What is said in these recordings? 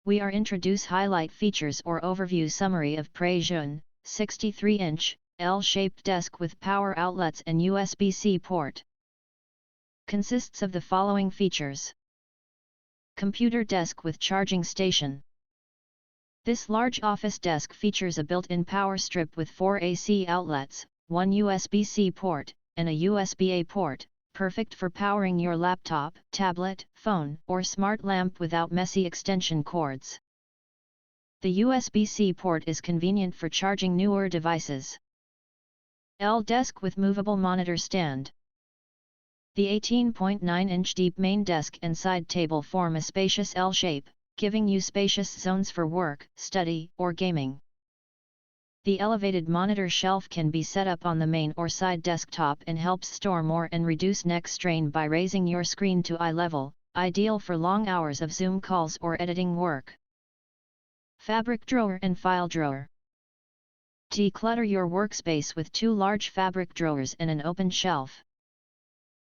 we are introduce highlight features or overview summary of PRAISUN, 63-inch, L-shaped desk with power outlets and USB-C port. Consists of the following features. Computer desk with charging station. This large office desk features a built-in power strip with 4 AC outlets, 1 USB-C port, and a USB-A port, perfect for powering your laptop, tablet, phone, or smart lamp without messy extension cords. The USB-C port is convenient for charging newer devices. L-desk with movable monitor stand. The 18.9-inch deep main desk and side table form a spacious L shape, giving you spacious zones for work, study, or gaming. The elevated monitor shelf can be set up on the main or side desktop and helps store more and reduce neck strain by raising your screen to eye level, ideal for long hours of Zoom calls or editing work. Fabric drawer and file drawer. Declutter your workspace with 2 large fabric drawers and an open shelf.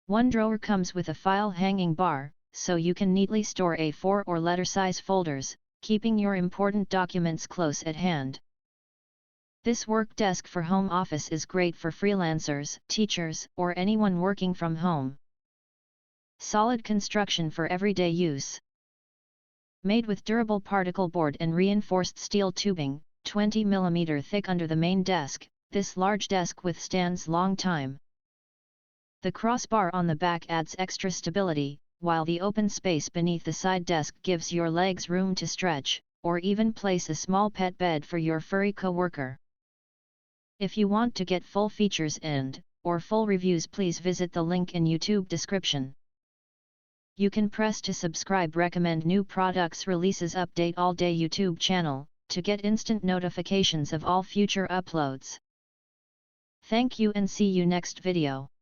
One drawer comes with a file hanging bar, so you can neatly store A4 or letter size folders, keeping your important documents close at hand. This work desk for home office is great for freelancers, teachers, or anyone working from home. Solid construction for everyday use. Made with durable particle board and reinforced steel tubing, 20 mm thick under the main desk, this large desk withstands long time. The crossbar on the back adds extra stability, while the open space beneath the side desk gives your legs room to stretch, or even place a small pet bed for your furry coworker. If you want to get full features or full reviews, please visit the link in YouTube description. You can press to subscribe, recommend new products releases, update all day YouTube channel, to get instant notifications of all future uploads. Thank you and see you next video.